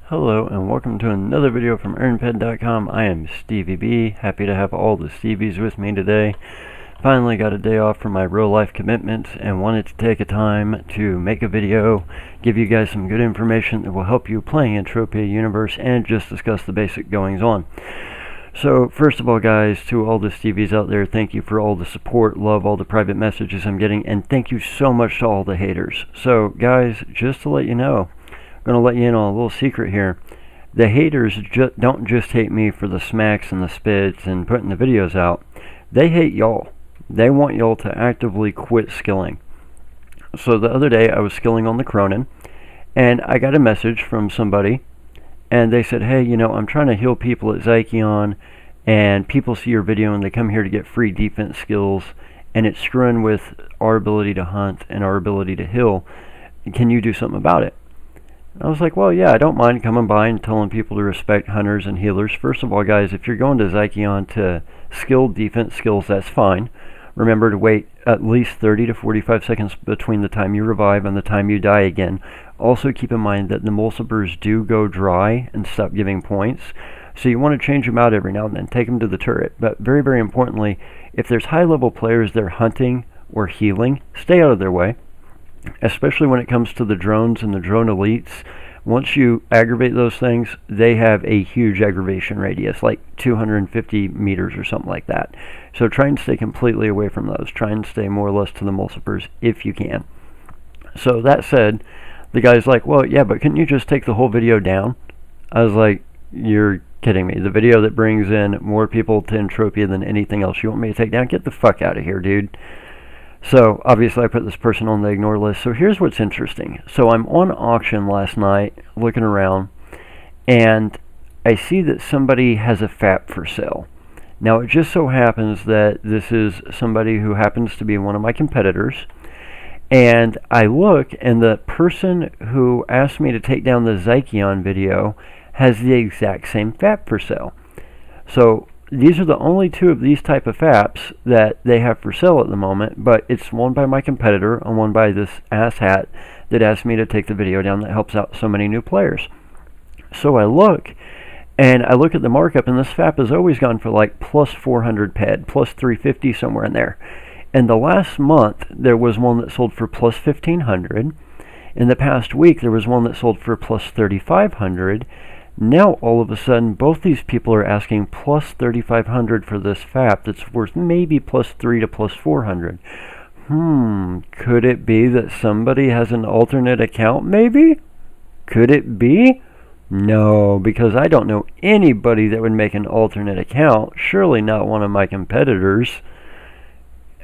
Hello and welcome to another video from EarnPed.com. I am StevieB, happy to have all the Stevies with me today. Finally got a day off from my real life commitments and wanted to take a time to make a video, give you guys some good information that will help you playing Entropia universe and just discuss the basic goings on. So first of all guys, to all the Stevies out there, thank you for all the support, love all the private messages I'm getting, and thank you so much to all the haters. So guys, just to let you know, I'm going to let you in on a little secret here. The haters don't just hate me for the smacks and the spits and putting the videos out. They hate y'all. They want y'all to actively quit skilling. So the other day I was skilling on the Cronin, and I got a message from somebody, and they said, hey, I'm trying to heal people at Zykeon, and people see your video and they come here to get free defense skills, and it's screwing with our ability to hunt and our ability to heal. Can you do something about it? I was like, well, yeah, I don't mind coming by and telling people to respect hunters and healers. First of all, guys, if you're going to Zykeon to skill defense skills, that's fine. Remember to wait at least 30 to 45 seconds between the time you revive and the time you die again. Also keep in mind that the multipers do go dry and stop giving points. So you want to change them out every now and then. Take them to the turret. But very, very importantly, if there's high-level players they're hunting or healing, stay out of their way. Especially when it comes to the drones and the drone elites. Once you aggravate those things, they have a huge aggravation radius, like 250 meters or something like that. So try and stay completely away from those. Try and stay more or less to the multipers if you can. So that said, the guy's like, well, yeah, but couldn't you just take the whole video down? I was like, you're kidding me. The video that brings in more people to Entropia than anything else you want me to take down? Get the fuck out of here, dude. So obviously I put this person on the ignore list. So here's what's interesting. So I'm on auction last night looking around, and I see that somebody has a FAP for sale. Now it just so happens that this is somebody who happens to be one of my competitors, and I look, and the person who asked me to take down the Zykeon video has the exact same FAP for sale. So these are the only two of these type of FAPs that they have for sale at the moment, but it's one by my competitor and one by this asshat that asked me to take the video down that helps out so many new players. So I look, and I look at the markup, and this FAP has always gone for like plus 400 ped, plus 350, somewhere in there. And the last month, there was one that sold for plus 1,500. In the past week, there was one that sold for plus 3,500. Now, all of a sudden, both these people are asking plus 3,500 for this FAP that's worth maybe plus 3 to plus 400. Could it be that somebody has an alternate account, maybe? Could it be? No, because I don't know anybody that would make an alternate account. Surely not one of my competitors.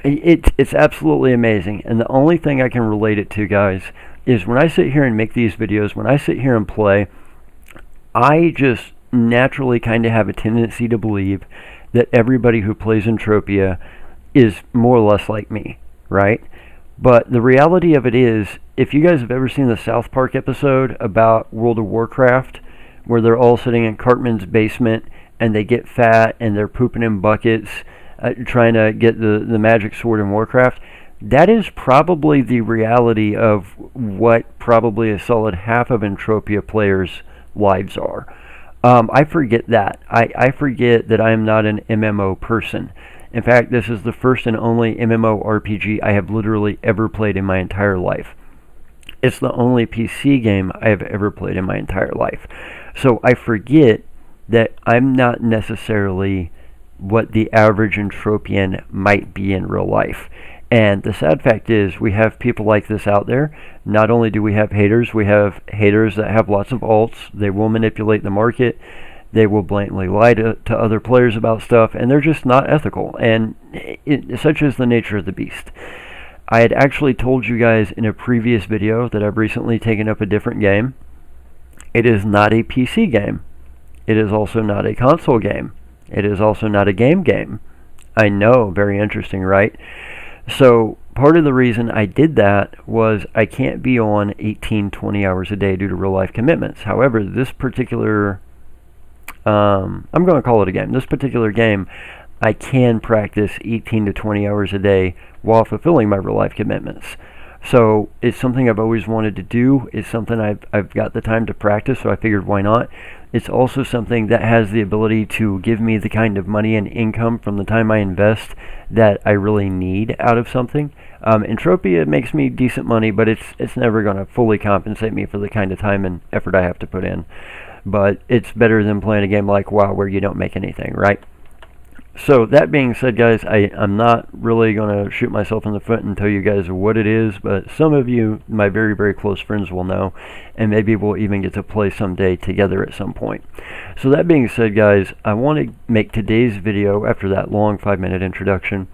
It's absolutely amazing. And the only thing I can relate it to, guys, is when I sit here and make these videos, when I sit here and play, I just naturally kind of have a tendency to believe that everybody who plays Entropia is more or less like me, right? But the reality of it is, if you guys have ever seen the South Park episode about World of Warcraft, where they're all sitting in Cartman's basement and they get fat and they're pooping in buckets trying to get the magic sword in Warcraft, that is probably the reality of what probably a solid half of Entropia players' lives are. I forget that. I forget that I am not an MMO person. In fact, this is the first and only MMORPG I have literally ever played in my entire life. It's the only PC game I have ever played in my entire life. So I forget that I'm not necessarily what the average Entropian might be in real life. And the sad fact is, we have people like this out there. Not only do we have haters, we have haters that have lots of alts. They will manipulate the market. They will blatantly lie to other players about stuff, and they're just not ethical. And such is the nature of the beast. I had actually told you guys in a previous video that I've recently taken up a different game. It is not a PC game. It is also not a console game. It is also not a game. I know, very interesting, right? So part of the reason I did that was I can't be on 18, 20 hours a day due to real life commitments. However, this particular, I'm going to call it a game. This particular game, I can practice 18 to 20 hours a day while fulfilling my real life commitments. So it's something I've always wanted to do. It's something I've got the time to practice, so I figured why not. It's also something that has the ability to give me the kind of money and income from the time I invest that I really need out of something. Entropia makes me decent money, but it's never going to fully compensate me for the kind of time and effort I have to put in. But it's better than playing a game like WoW where you don't make anything, right? So that being said, guys, I'm not really going to shoot myself in the foot and tell you guys what it is, but some of you, my very, very close friends, will know, and maybe we'll even get to play someday together at some point. So that being said, guys, I want to make today's video, after that long 5-minute introduction,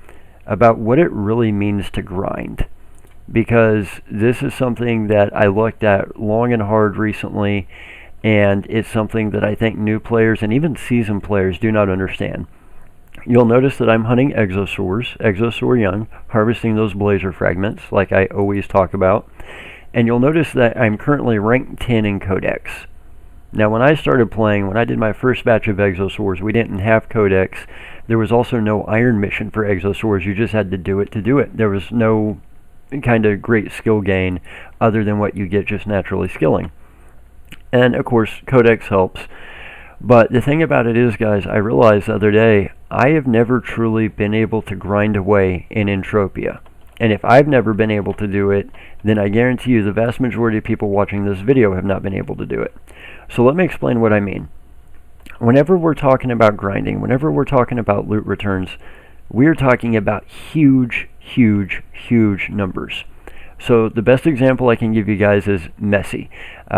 about what it really means to grind. Because this is something that I looked at long and hard recently, and it's something that I think new players and even seasoned players do not understand. You'll notice that I'm hunting exosaurs, exosaur young, harvesting those blazer fragments like I always talk about. And you'll notice that I'm currently ranked 10 in Codex. Now when I started playing, when I did my first batch of exosaurs, we didn't have Codex. There was also no iron mission for exosaurs. You just had to do it to do it. There was no kind of great skill gain other than what you get just naturally skilling. And of course, Codex helps. But the thing about it is, guys, I realized the other day, I have never truly been able to grind away in Entropia. And if I've never been able to do it, then I guarantee you the vast majority of people watching this video have not been able to do it. So let me explain what I mean. Whenever we're talking about grinding, whenever we're talking about loot returns, we're talking about huge, huge, huge numbers. So the best example I can give you guys is Messi.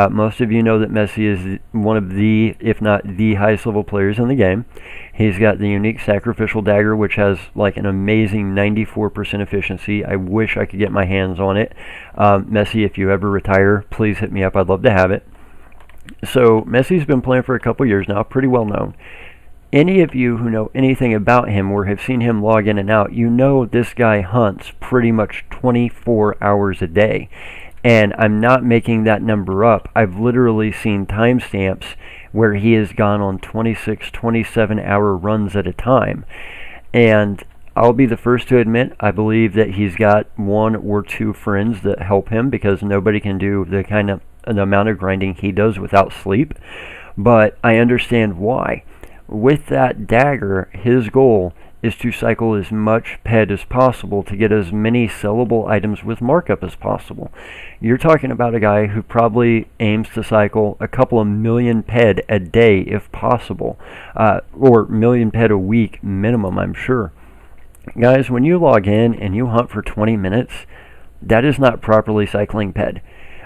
Most of you know that Messi is one of the, if not the highest level players in the game. He's got the unique sacrificial dagger, which has like an amazing 94% efficiency. I wish I could get my hands on it. Messi, if you ever retire, please hit me up. I'd love to have it. So Messi's been playing for a couple years now, pretty well known. Any of you who know anything about him or have seen him log in and out, you know this guy hunts pretty much 24 hours a day. And I'm not making that number up. I've literally seen timestamps where he has gone on 26, 27-hour runs at a time. And I'll be the first to admit, I believe that he's got 1 or 2 friends that help him, because nobody can do the kind of an amount of grinding he does without sleep. But I understand why. With that dagger, his goal is to cycle as much PED as possible to get as many sellable items with markup as possible. You're talking about a guy who probably aims to cycle a couple of million PED a day if possible, or million PED a week minimum, I'm sure. Guys, when you log in and you hunt for 20 minutes, that is not properly cycling PED.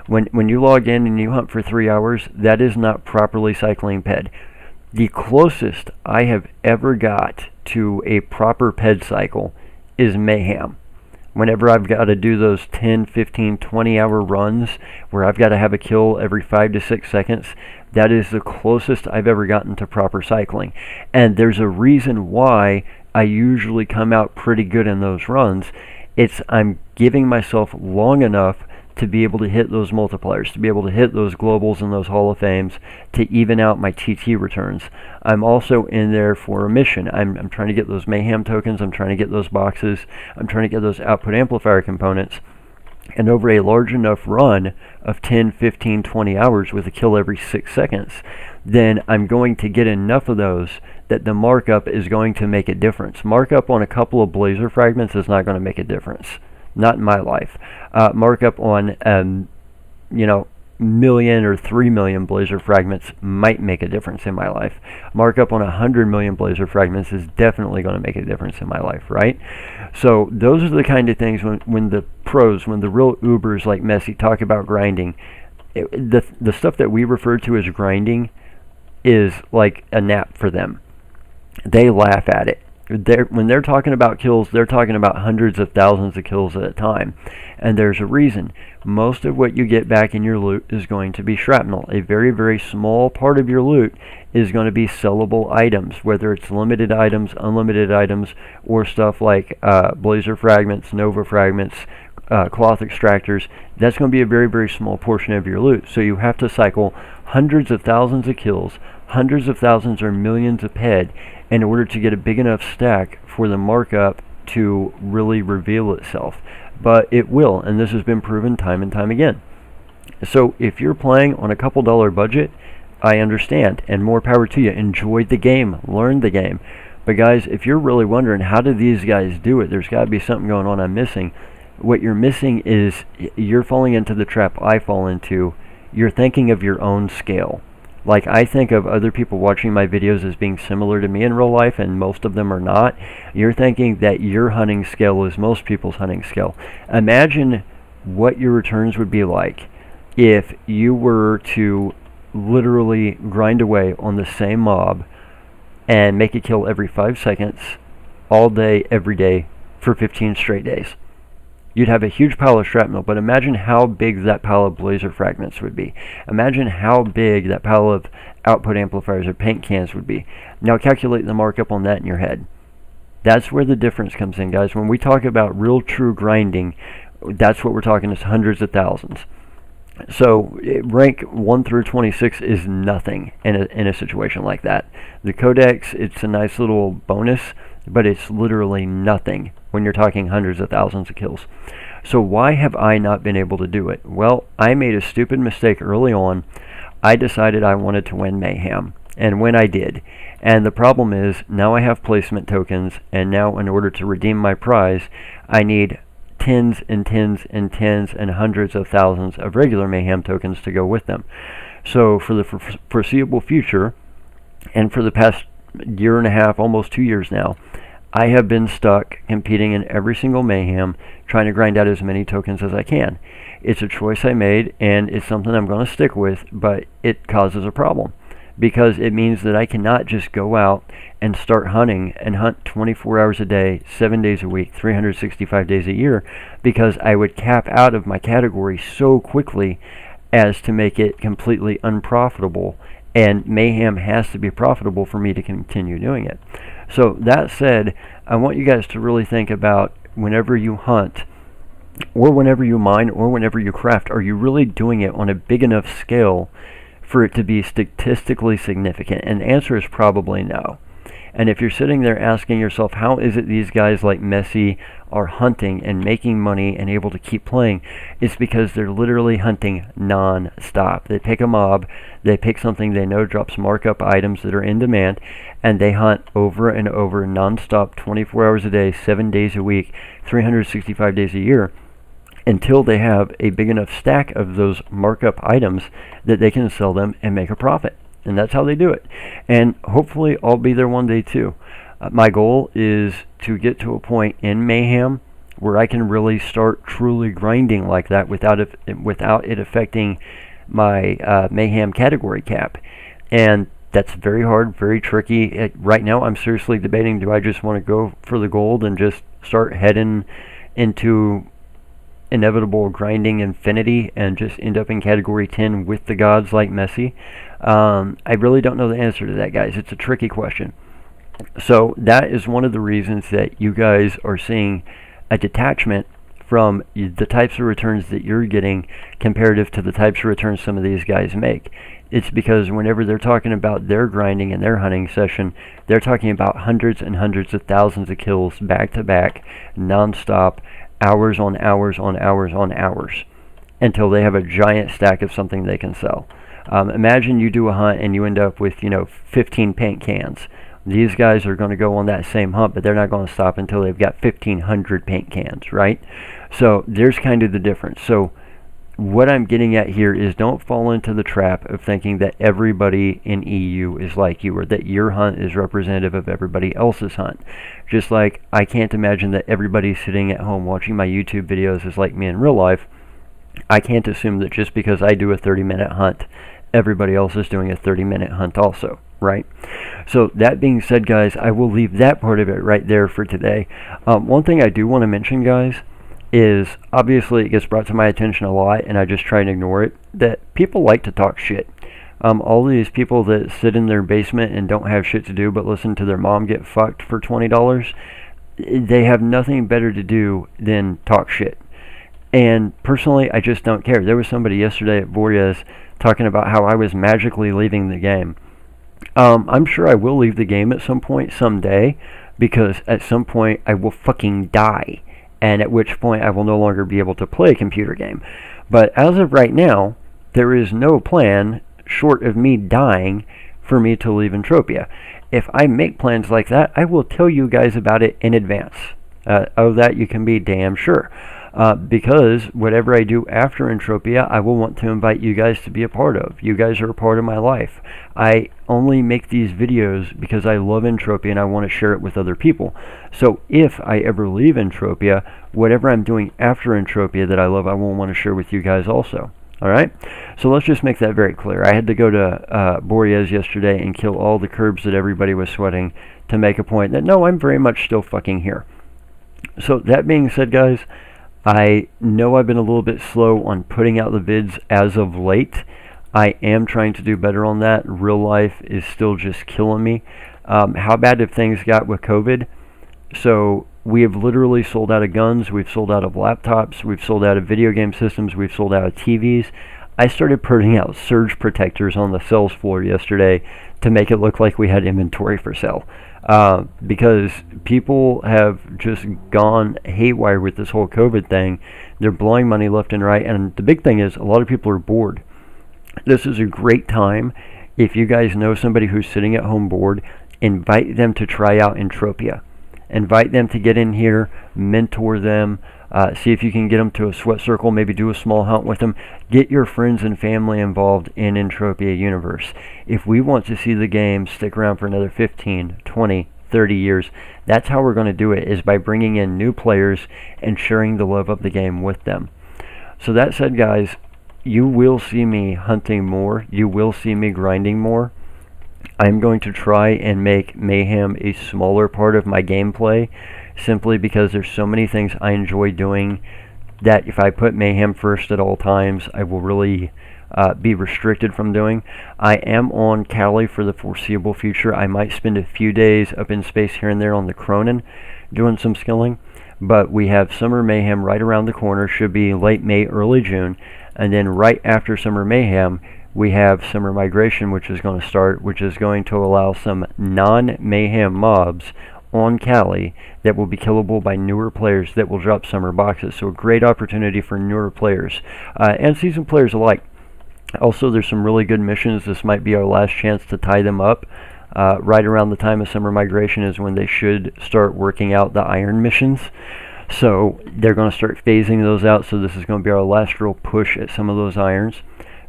When you log in and you hunt for 3 hours, that is not properly cycling PED. The closest I have ever got to a proper PED cycle is Mayhem. Whenever I've got to do those 10, 15, 20-hour runs where I've got to have a kill every 5 to 6 seconds, that is the closest I've ever gotten to proper cycling. And there's a reason why I usually come out pretty good in those runs. I'm giving myself long enough to be able to hit those multipliers, to be able to hit those globals and those Hall of Fames, to even out my TT returns. I'm also in there for a mission. I'm trying to get those Mayhem tokens, I'm trying to get those boxes, I'm trying to get those output amplifier components. And over a large enough run of 10, 15, 20 hours with a kill every 6 seconds, then I'm going to get enough of those that the markup is going to make a difference. Markup on a couple of blazer fragments is not going to make a difference. Not in my life. Markup on, million or 3 million blazer fragments might make a difference in my life. Markup on 100 million blazer fragments is definitely going to make a difference in my life, right? So those are the kind of things when the pros, when the real Ubers like Messi talk about grinding, the stuff that we refer to as grinding is like a nap for them. They laugh at it. When they're talking about kills, they're talking about hundreds of thousands of kills at a time. And there's a reason. Most of what you get back in your loot is going to be shrapnel. A very, very small part of your loot is going to be sellable items, whether it's limited items, unlimited items, or stuff like blazer fragments, nova fragments, cloth extractors. That's going to be a very, very small portion of your loot. So you have to cycle hundreds of thousands of kills, hundreds of thousands or millions of PED in order to get a big enough stack for the markup to really reveal itself. but it will, and this has been proven time and time again. So if you're playing on a couple dollar budget, I understand, and more power to you. Enjoy the game, learn the game. But guys, if you're really wondering how do these guys do it, there's got to be something going on I'm missing. What you're missing is you're falling into the trap I fall into. You're thinking of your own scale. Like, I think of other people watching my videos as being similar to me in real life, and most of them are not. You're thinking that your hunting scale is most people's hunting scale. Imagine what your returns would be like if you were to literally grind away on the same mob and make a kill every 5 seconds, all day, every day, for 15 straight days. You'd have a huge pile of shrapnel, but imagine how big that pile of blazer fragments would be. Imagine how big that pile of output amplifiers or paint cans would be. Now calculate the markup on that in your head. That's where the difference comes in, guys. When we talk about real true grinding, that's what we're talking is hundreds of thousands. So rank 1 through 26 is nothing in a situation like that. The codex, it's a nice little bonus, but it's literally nothing when you're talking hundreds of thousands of kills. So why have I not been able to do it? Well, I made a stupid mistake early on. I decided I wanted to win Mayhem, and when I did. And the problem is, now I have placement tokens, and now in order to redeem my prize, I need tens and tens and tens and hundreds of thousands of regular Mayhem tokens to go with them. So for the foreseeable future, and for the past year and a half, almost 2 years now, I have been stuck competing in every single Mayhem, trying to grind out as many tokens as I can. It's a choice I made, and it's something I'm going to stick with, but it causes a problem, because it means that I cannot just go out and start hunting and hunt 24 hours a day, 7 days a week, 365 days a year, because I would cap out of my category so quickly as to make it completely unprofitable, and Mayhem has to be profitable for me to continue doing it. So that said, I want you guys to really think about whenever you hunt, or whenever you mine, or whenever you craft, are you really doing it on a big enough scale for it to be statistically significant? And the answer is probably no. And if you're sitting there asking yourself, how is it these guys like Messi are hunting and making money and able to keep playing, it's because they're literally hunting non-stop. They pick a mob, they pick something they know drops markup items that are in demand, and they hunt over and over non-stop, 24 hours a day, 7 days a week, 365 days a year, until they have a big enough stack of those markup items that they can sell them and make a profit. And that's how they do it. And hopefully I'll be there one day too. My goal is to get to a point in Mayhem where I can really start truly grinding like that without it affecting my Mayhem category cap. And that's very hard, very tricky. Right now I'm seriously debating, do I just want to go for the gold and just start heading into inevitable grinding infinity and just end up in category 10 with the gods like Messi? I really don't know the answer to that, guys. It's a tricky question. So that is one of the reasons that you guys are seeing a detachment from the types of returns that you're getting comparative to the types of returns some of these guys make. It's because whenever they're talking about their grinding and their hunting session, they're talking about hundreds and hundreds of thousands of kills back to back, non-stop, hours on hours on hours on hours, until they have a giant stack of something they can sell. Imagine you do a hunt and you end up with 15 paint cans. These guys are going to go on that same hunt, but they're not going to stop until they've got 1,500 paint cans, right? So there's kind of the difference. So what I'm getting at here is, don't fall into the trap of thinking that everybody in EU is like you, or that your hunt is representative of everybody else's hunt. Just like I can't imagine that everybody sitting at home watching my YouTube videos is like me in real life. I can't assume that just because I do a 30-minute hunt, everybody else is doing a 30-minute hunt also, right? So that being said, guys, I will leave that part of it right there for today. One thing I do want to mention, guys, is obviously it gets brought to my attention a lot, and I just try and ignore it, that people like to talk shit. All these people that sit in their basement and don't have shit to do but listen to their mom get fucked for $20, they have nothing better to do than talk shit. And personally, I just don't care. There was somebody yesterday at Borges talking about how I was magically leaving the game. I'm sure I will leave the game at some point someday, because at some point I will fucking die. and at which point I will no longer be able to play a computer game. But as of right now, there is no plan, short of me dying, for me to leave Entropia. If I make plans like that, I will tell you guys about it in advance. Of that you can be damn sure. Because whatever I do after Entropia, I will want to invite you guys to be a part of. You guys are a part of my life. I only make these videos because I love Entropia and I want to share it with other people. So if I ever leave Entropia, whatever I'm doing after Entropia that I love, I will want to share with you guys also. Alright? So let's just make that very clear. I had to go to Boreas yesterday and kill all the curbs that everybody was sweating to make a point that, no, I'm very much still fucking here. So that being said, guys, I know I've been a little bit slow on putting out the vids as of late. I am trying to do better on that. Real life is still just killing me. How bad have things got with COVID? So we have literally sold out of guns, we've sold out of laptops, we've sold out of video game systems, we've sold out of TVs. I started putting out surge protectors on the sales floor yesterday to make it look like we had inventory for sale. Because people have just gone haywire with this whole COVID thing. They're blowing money left and right, and the big thing is a lot of people are bored. This is a great time. If you guys know somebody who's sitting at home bored, invite them to try out Entropia. Invite them to get in here, mentor them, see if you can get them to a sweat circle, maybe do a small hunt with them. Get your friends and family involved in Entropia universe. If we want to see the game stick around for another 15, 20, 30 years, that's how we're going to do it, is by bringing in new players and sharing the love of the game with them. So that said, guys, you will see me hunting more. You will see me grinding more. I'm going to try and make Mayhem a smaller part of my gameplay, simply because there's so many things I enjoy doing that if I put Mayhem first at all times, I will really be restricted from doing. I am on Cali for the foreseeable future. I might spend a few days up in space here and there on the Cronin doing some skilling, but we have Summer Mayhem right around the corner, should be late May, early June, and then right after Summer Mayhem, we have Summer Migration, which is going to start, which is going to allow some non-Mayhem mobs on Cali that will be killable by newer players that will drop summer boxes. So a great opportunity for newer players and seasoned players alike. Also, there's some really good missions. This might be our last chance to tie them up. Right around the time of Summer Migration is when they should start working out the iron missions. So they're going to start phasing those out. So this is going to be our last real push at some of those irons.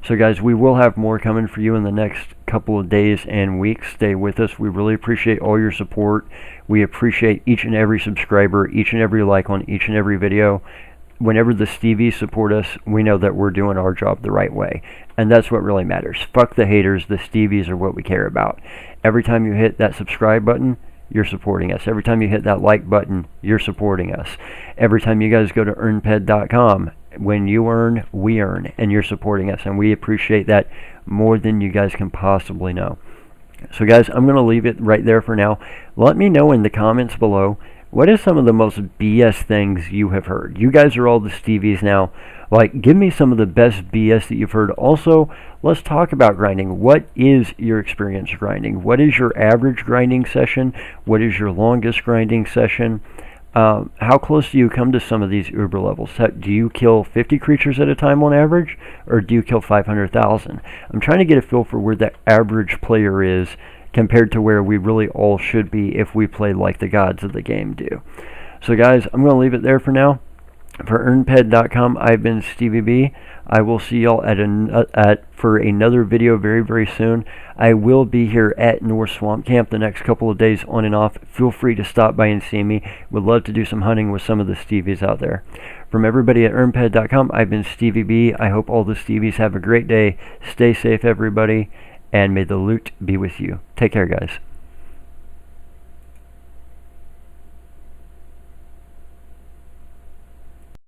So guys, we will have more coming for you in the next couple of days and weeks. Stay with us. We really appreciate all your support. We appreciate each and every subscriber, each and every like on each and every video. Whenever the Stevies support us, we know that we're doing our job the right way. And that's what really matters. Fuck the haters. The Stevies are what we care about. Every time you hit that subscribe button, you're supporting us. Every time you hit that like button, you're supporting us. Every time you guys go to earnped.com, when you earn, we earn, and you're supporting us, and we appreciate that more than you guys can possibly know. So guys, I'm going to leave it right there for now. Let me know in the comments below, what is some of the most BS things you have heard? You guys are all the Stevies now. Like, give me some of the best BS that you've heard. Also, let's talk about grinding. What is your experience grinding? What is your average grinding session? What is your longest grinding session? How close do you come to some of these uber levels? Do you kill 50 creatures at a time on average, or do you kill 500,000? I'm trying to get a feel for where the average player is compared to where we really all should be if we play like the gods of the game do. So guys, I'm going to leave it there for now. For earnped.com, I've been StevieB. I will see y'all for another video very, very soon. I will be here at North Swamp Camp the next couple of days on and off. Feel free to stop by and see me. Would love to do some hunting with some of the Stevies out there. From everybody at earnped.com, I've been StevieB. I hope all the Stevies have a great day. Stay safe, everybody, and may the loot be with you. Take care, guys.